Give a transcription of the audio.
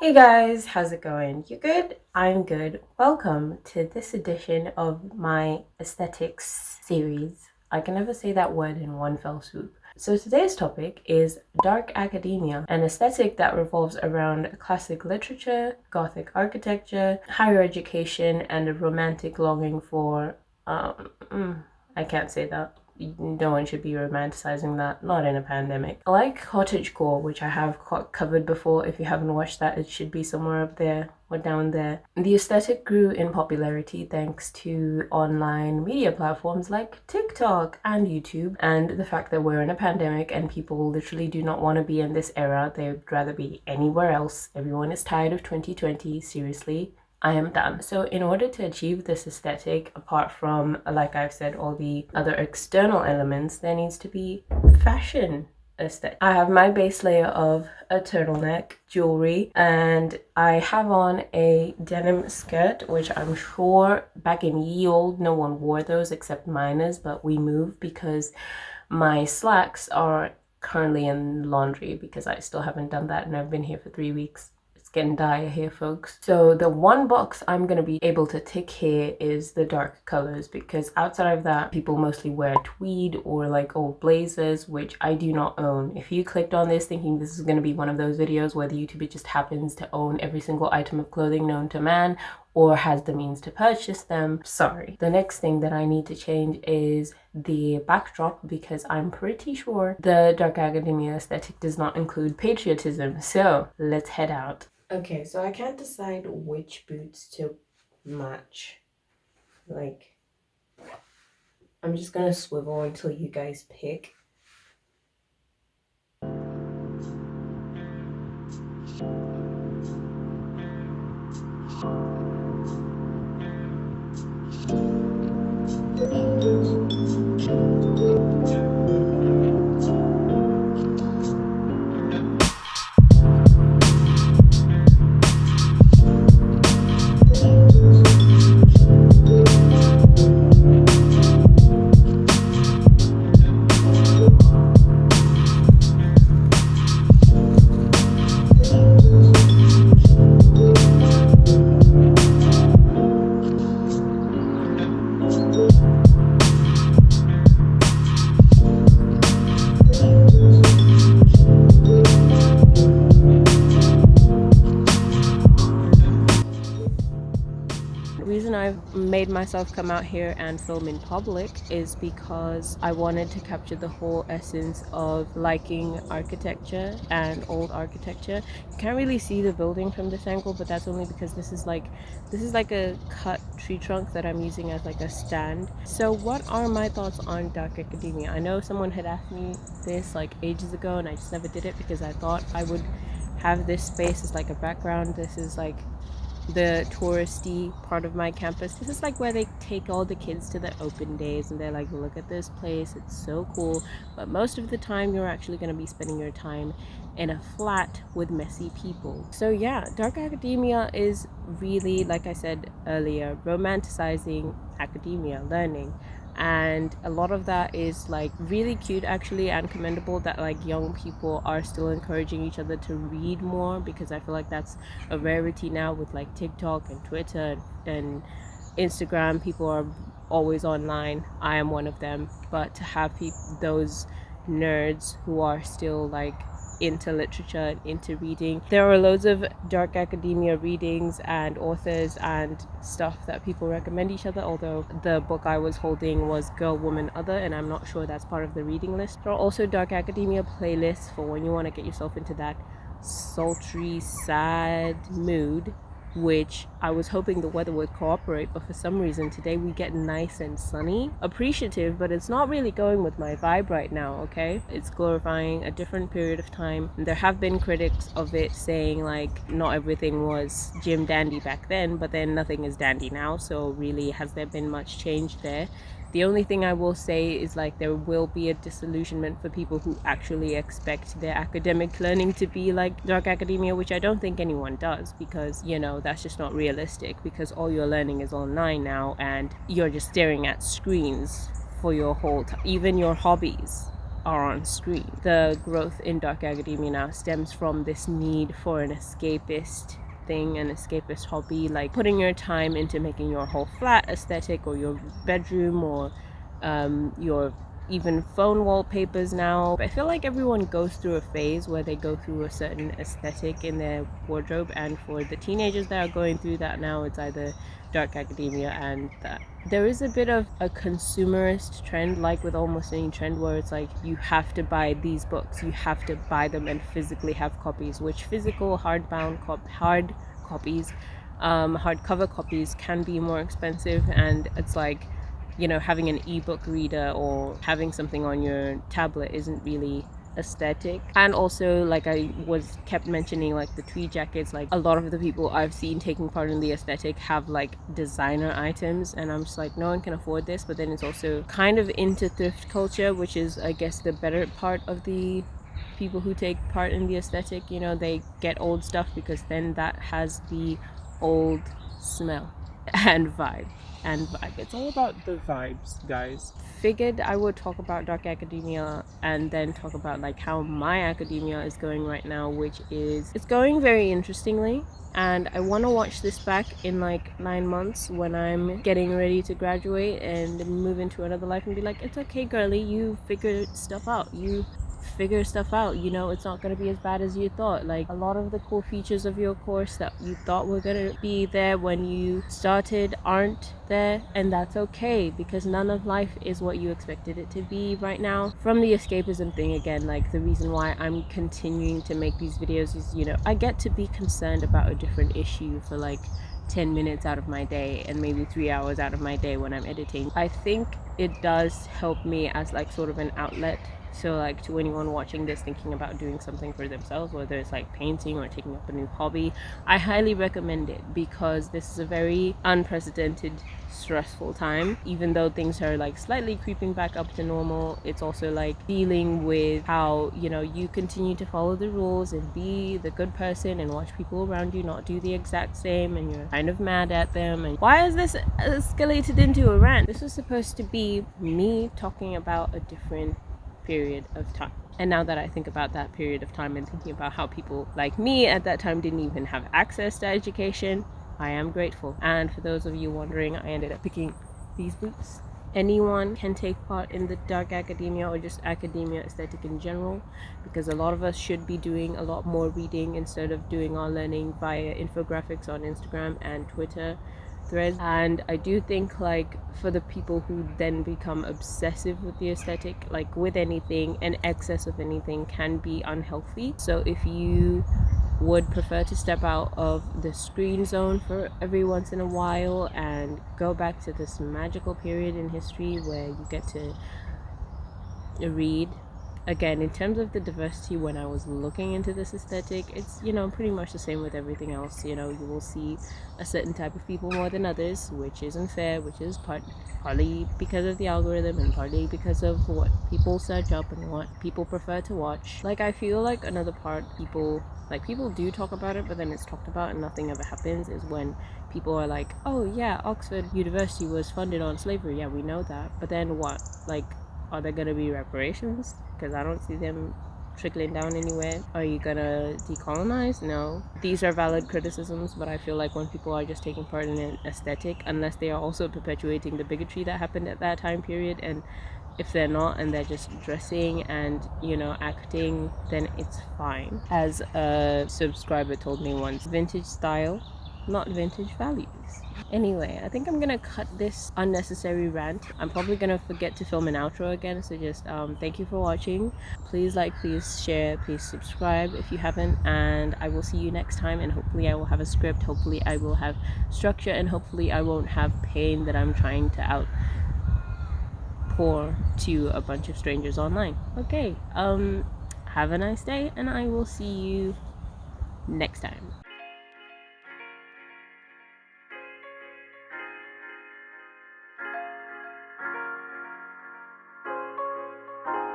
Hey guys, how's it going? You good? I'm good. Welcome to this edition of my aesthetics series. I can never say that word in one fell swoop. So today's topic is dark academia, an aesthetic that revolves around classic literature, gothic architecture, higher education, and a romantic longing for I can't say that. No one should be romanticizing that, not in a pandemic. I like cottagecore, which I have covered before. If you haven't watched that, it should be somewhere up there or down there. The aesthetic grew in popularity thanks to online media platforms like TikTok and YouTube, and the fact that we're in a pandemic and people literally do not want to be in this era. They'd rather be anywhere else. Everyone is tired of 2020, seriously. I am done. So in order to achieve this aesthetic, apart from, like I've said, all the other external elements, there needs to be fashion aesthetic. I have my base layer of a turtleneck, jewelry, and I have on a denim skirt, which I'm sure back in ye old no one wore those except minors, but we moved because my slacks are currently in laundry because I still haven't done that and I've been here for 3 weeks. Getting dire here, folks. So the one box I'm going to be able to tick here is the dark colors, because outside of that, people mostly wear tweed or like old blazers, which I do not own. If you clicked on this thinking this is going to be one of those videos where the YouTuber just happens to own every single item of clothing known to man or has the means to purchase them, sorry. The next thing that I need to change is the backdrop, because I'm pretty sure the dark academia aesthetic does not include patriotism. So let's head out. Okay, so I can't decide which boots to match. Like, I'm just gonna swivel until you guys pick. The reason I've made myself come out here and film in public is because I wanted to capture the whole essence of liking architecture and old architecture. You can't really see the building from this angle, but that's only because this is like a cut tree trunk that I'm using as like a stand. So what are my thoughts on dark academia? I know someone had asked me this like ages ago and I just never did it because I thought I would have this space as like a background. This is like the touristy part of my campus. This is like where they take all the kids to the open days and they're like, look at this place, it's so cool. But most of the time you're actually going to be spending your time in a flat with messy people. So yeah, dark academia is really, like I said earlier, romanticizing academia, learning. And a lot of that is like really cute actually, and commendable that like young people are still encouraging each other to read more, because I feel like that's a rarity now with like TikTok and Twitter and Instagram. People are always online. I am one of them. But to have those nerds who are still like into literature and into reading. There are loads of dark academia readings and authors and stuff that people recommend each other, although the book I was holding was Girl, Woman, Other, and I'm not sure that's part of the reading list. There are also dark academia playlists for when you want to get yourself into that sultry, sad mood, which I was hoping the weather would cooperate, but for some reason today we get nice and sunny. Appreciative, but it's not really going with my vibe right now, okay? It's glorifying a different period of time. There have been critics of it saying like not everything was Jim dandy back then, but then nothing is dandy now, so really has there been much change there? The only thing I will say is like there will be a disillusionment for people who actually expect their academic learning to be like dark academia, which I don't think anyone does, because you know that's just not realistic, because all your learning is online now and you're just staring at screens for your whole even your hobbies. are on screen. The growth in dark academia now stems from this need for an escapist thing, an escapist hobby, like putting your time into making your whole flat aesthetic, or your bedroom, or your even phone wallpapers now. I feel like everyone goes through a phase where they go through a certain aesthetic in their wardrobe, and for the teenagers that are going through that now, it's either dark academia and that. There is a bit of a consumerist trend, like with almost any trend, where it's like you have to buy these books, you have to buy them and physically have copies, which physical hard copies, hardcover copies can be more expensive, and it's like, you know, having an ebook reader or having something on your tablet isn't really aesthetic. And also, like I was kept mentioning, like the tweed jackets, like a lot of the people I've seen taking part in the aesthetic have like designer items, and I'm just like, no one can afford this. But then it's also kind of into thrift culture, which is, I guess, the better part of the people who take part in the aesthetic. You know, they get old stuff because then that has the old smell and vibe. It's all about the vibes, guys. Figured I would talk about dark academia and then talk about like how my academia is going right now, which is, it's going very interestingly. And I want to watch this back in like 9 months when I'm getting ready to graduate and move into another life, and be like, it's okay, girly, you figured stuff out. You figure stuff out, you know, it's not going to be as bad as you thought. Like, a lot of the cool features of your course that you thought were going to be there when you started aren't there, and that's okay, because none of life is what you expected it to be right now. From the escapism thing again, like the reason why I'm continuing to make these videos is, you know, I get to be concerned about a different issue for like 10 minutes out of my day, and maybe 3 hours out of my day when I'm editing. I think it does help me as like sort of an outlet. So like, to anyone watching this thinking about doing something for themselves, whether it's like painting or taking up a new hobby, I highly recommend it, because this is a very unprecedented, stressful time. Even though things are like slightly creeping back up to normal, it's also like dealing with how, you know, you continue to follow the rules and be the good person and watch people around you not do the exact same, and you're kind of mad at them. And why is this escalated into a rant? This was supposed to be me talking about a different period of time. And now that I think about that period of time and thinking about how people like me at that time didn't even have access to education, I am grateful. And for those of you wondering, I ended up picking these boots. Anyone can take part in the dark academia, or just academia aesthetic in general, because a lot of us should be doing a lot more reading instead of doing our learning via infographics on Instagram and Twitter threads. And I do think, like, for the people who then become obsessive with the aesthetic, like with anything, an excess of anything can be unhealthy. So if you would prefer to step out of the screen zone for every once in a while and go back to this magical period in history where you get to read, again, in terms of the diversity, when I was looking into this aesthetic, it's, you know, pretty much the same with everything else. You know, you will see a certain type of people more than others, which isn't fair, which is partly because of the algorithm and partly because of what people search up and what people prefer to watch. Like, I feel like another part people do talk about it, but then it's talked about and nothing ever happens, is when people are like, oh yeah, Oxford University was funded on slavery. Yeah, we know that. But then what? Like, are there gonna be reparations? Because I don't see them trickling down anywhere. Are you gonna decolonize? No. These are valid criticisms, but I feel like when people are just taking part in an aesthetic, unless they are also perpetuating the bigotry that happened at that time period, and if they're not and they're just dressing and, you know, acting, then it's fine. As a subscriber told me once, vintage style, not vintage values. Anyway, I think I'm gonna cut this unnecessary rant. I'm probably gonna forget to film an outro again, so just thank you for watching. Please like, please share, please subscribe if you haven't, and I will see you next time. And hopefully I will have a script, hopefully I will have structure, and hopefully I won't have pain that I'm trying to outpour to a bunch of strangers online. Okay, have a nice day, and I will see you next time.